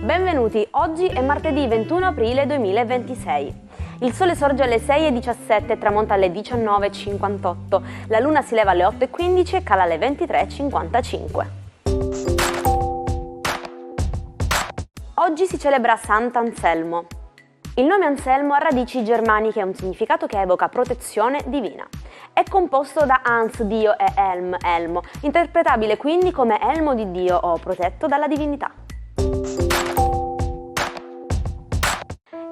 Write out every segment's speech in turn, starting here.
Benvenuti, oggi è martedì 21 aprile 2026. Il sole sorge alle 6:17 e tramonta alle 19:58. La luna si leva alle 8:15 e cala alle 23:55. Oggi si celebra Sant'Anselmo. Il nome Anselmo ha radici germaniche e un significato che evoca protezione divina. È composto da Ans, Dio, e Elm, elmo, interpretabile quindi come elmo di Dio o protetto dalla divinità.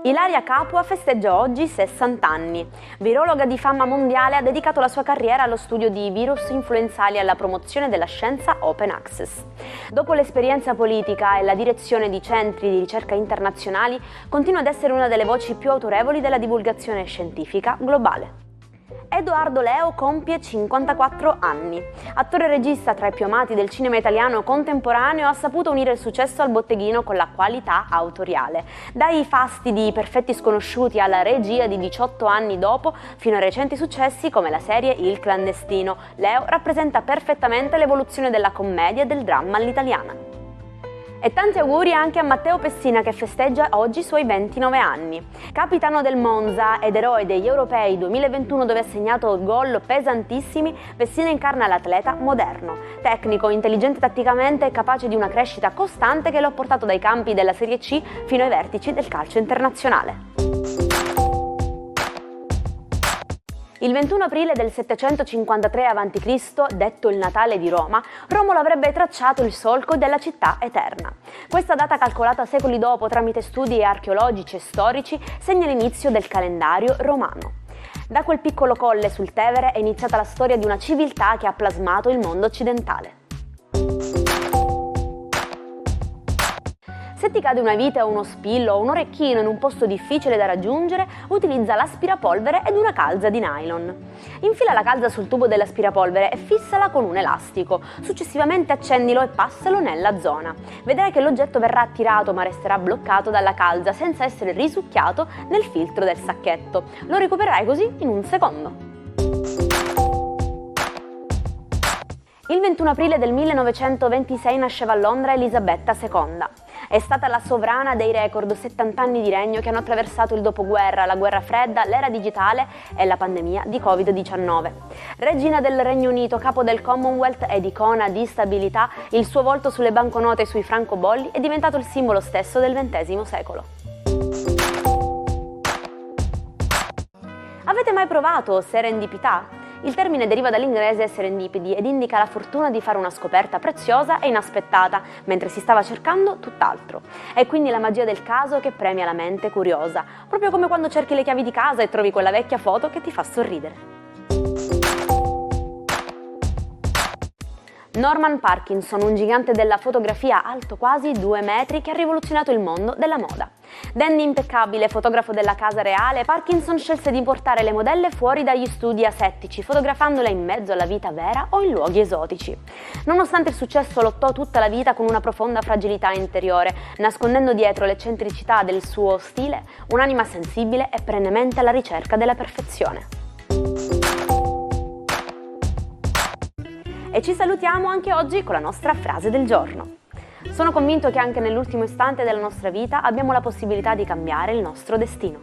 Ilaria Capua festeggia oggi 60 anni. Virologa di fama mondiale, ha dedicato la sua carriera allo studio di virus influenzali e alla promozione della scienza open access. Dopo l'esperienza politica e la direzione di centri di ricerca internazionali, continua ad essere una delle voci più autorevoli della divulgazione scientifica globale. Edoardo Leo compie 54 anni. Attore e regista tra i più amati del cinema italiano contemporaneo, ha saputo unire il successo al botteghino con la qualità autoriale. Dai fasti di Perfetti sconosciuti alla regia di 18 anni dopo, fino ai recenti successi come la serie Il clandestino, Leo rappresenta perfettamente l'evoluzione della commedia e del dramma all'italiana. E tanti auguri anche a Matteo Pessina, che festeggia oggi i suoi 29 anni. Capitano del Monza ed eroe degli Europei 2021, dove ha segnato gol pesantissimi, Pessina incarna l'atleta moderno, tecnico, intelligente tatticamente e capace di una crescita costante che lo ha portato dai campi della Serie C fino ai vertici del calcio internazionale. Il 21 aprile del 753 a.C., detto il Natale di Roma, Romolo avrebbe tracciato il solco della città eterna. Questa data, calcolata secoli dopo tramite studi archeologici e storici, segna l'inizio del calendario romano. Da quel piccolo colle sul Tevere è iniziata la storia di una civiltà che ha plasmato il mondo occidentale. Se ti cade una vite o uno spillo o un orecchino in un posto difficile da raggiungere, utilizza l'aspirapolvere ed una calza di nylon. Infila la calza sul tubo dell'aspirapolvere e fissala con un elastico. Successivamente accendilo e passalo nella zona. Vedrai che l'oggetto verrà attirato ma resterà bloccato dalla calza senza essere risucchiato nel filtro del sacchetto. Lo recupererai così in un secondo. Il 21 aprile del 1926 nasceva a Londra Elisabetta II. È stata la sovrana dei record, 70 anni di regno che hanno attraversato il dopoguerra, la guerra fredda, l'era digitale e la pandemia di Covid-19. Regina del Regno Unito, capo del Commonwealth ed icona di stabilità, il suo volto sulle banconote e sui francobolli è diventato il simbolo stesso del XX secolo. Avete mai provato serendipità? Il termine deriva dall'inglese serendipity ed indica la fortuna di fare una scoperta preziosa e inaspettata, mentre si stava cercando tutt'altro. È quindi la magia del caso che premia la mente curiosa, proprio come quando cerchi le chiavi di casa e trovi quella vecchia foto che ti fa sorridere. Norman Parkinson, un gigante della fotografia alto quasi 2 metri che ha rivoluzionato il mondo della moda. Dandy impeccabile, fotografo della casa reale, Parkinson scelse di portare le modelle fuori dagli studi asettici, fotografandole in mezzo alla vita vera o in luoghi esotici. Nonostante il successo, lottò tutta la vita con una profonda fragilità interiore, nascondendo dietro l'eccentricità del suo stile un'anima sensibile e perennemente alla ricerca della perfezione. E ci salutiamo anche oggi con la nostra frase del giorno. Sono convinto che anche nell'ultimo istante della nostra vita abbiamo la possibilità di cambiare il nostro destino.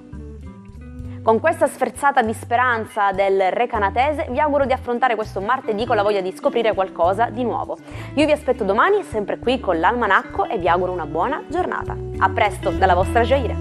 Con questa sferzata di speranza del re canatese vi auguro di affrontare questo martedì con la voglia di scoprire qualcosa di nuovo. Io vi aspetto domani sempre qui con l'Almanacco e vi auguro una buona giornata. A presto dalla vostra Jaire!